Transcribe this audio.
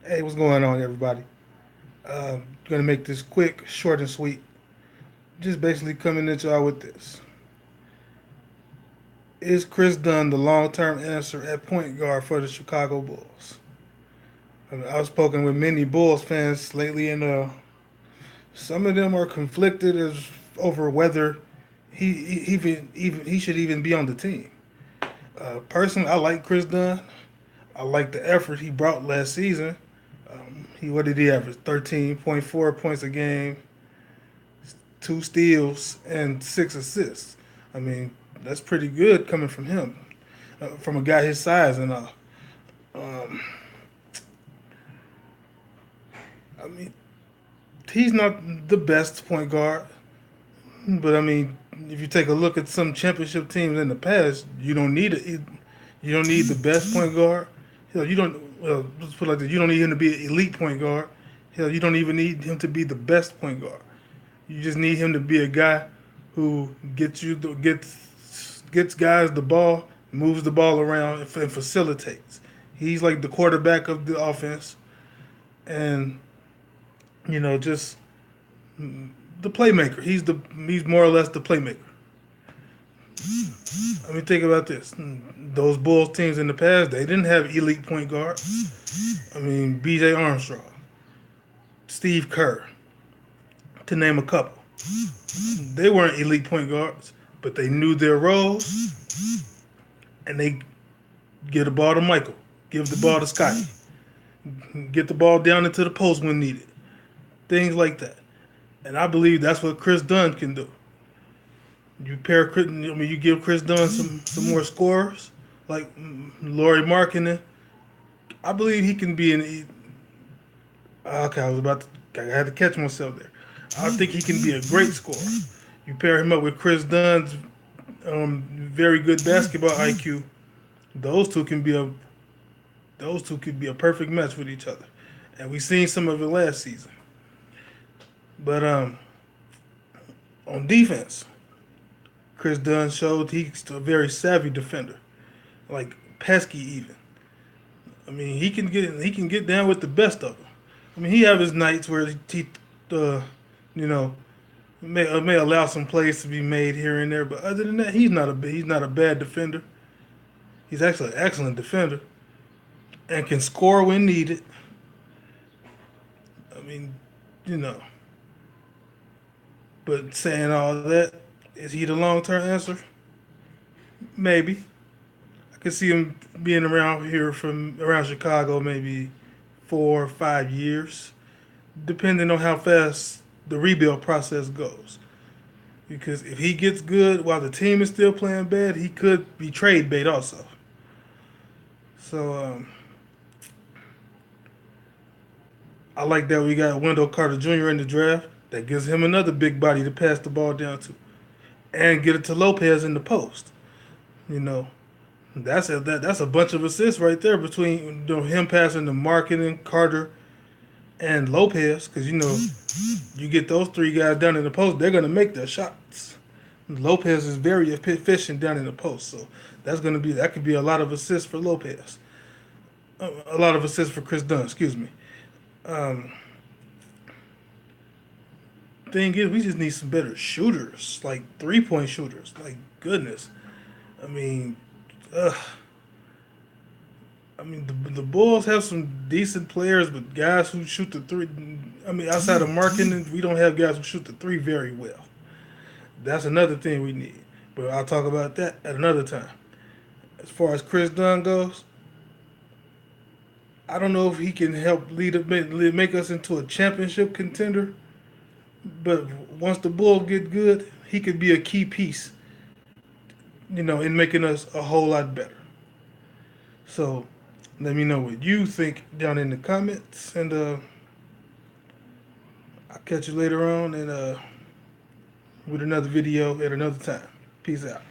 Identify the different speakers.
Speaker 1: Hey, what's going on, everybody? Gonna make this quick, short, and sweet. Just basically coming at y'all with this. Is Kris Dunn the long-term answer at point guard for the Chicago Bulls? I've spoken with many Bulls fans lately, and some of them are conflicted as over whether he should even be on the team. Personally, I like Kris Dunn. I like the effort he brought last season. What did he average? 13.4 points a game, 2 steals, and 6 assists. I mean, that's pretty good coming from him, from a guy his size and all. Um, I mean, he's not the best point guard, but I mean, if you take a look at some championship teams in the past, you don't need the best point guard. Hell, you don't. Well, let's put it like this: you don't need him to be an elite point guard. Hell, you don't even need him to be the best point guard. You just need him to be a guy who gets guys the ball, moves the ball around, and facilitates. He's like the quarterback of the offense, and just the playmaker. He's more or less the playmaker. I mean, think about this: those Bulls teams in the past, they didn't have elite point guards. I mean, B.J. Armstrong, Steve Kerr, to name a couple. They weren't elite point guards, but they knew their roles, and they give the ball to Michael, give the ball to Scotty, get the ball down into the post when needed, things like that. And I believe that's what Kris Dunn can do. You give Kris Dunn some more scores, like Laurie Markkinen. I believe he can be an. Okay, I had to catch myself there. I think he can be a great scorer. You pair him up with Kris Dunn's very good basketball IQ. Those two can be a those two could be a perfect match with each other, and we seen some of it last season. But on defense, Kris Dunn showed he's a very savvy defender, like pesky even. I mean, he can get down with the best of them. I mean, he have his nights where uh, you know, may allow some plays to be made here and there, but other than that, he's not a bad defender. He's actually an excellent defender and can score when needed. I mean, you know, but saying all that, is he the long term answer? Maybe. I could see him being around here from around Chicago maybe 4 or 5 years, depending on how fast the rebuild process goes. Because if he gets good while the team is still playing bad, he could be trade bait also. So I like that we got Wendell Carter Jr. in the draft. That gives him another big body to pass the ball down to and get it to Lopez in the post. You know, that's a bunch of assists right there between him passing to Marketing, Carter, and Lopez. Because you get those three guys down in the post, they're gonna make their shots. Lopez is very efficient down in the post, so that could be a lot of assists for Lopez, a lot of assists for Kris Dunn. Excuse me. Um, thing is, we just need some better shooters, like 3-point shooters. Like goodness, I mean, ugh. I mean, the Bulls have some decent players, but guys who shoot the three. I mean, outside of marketing, we don't have guys who shoot the three very well. That's another thing we need. But I'll talk about that at another time. As far as Kris Dunn goes, I don't know if he can help make us into a championship contender. But once the Bulls get good, he could be a key piece, in making us a whole lot better. So let me know what you think down in the comments, and I'll catch you later on and with another video at another time. Peace out.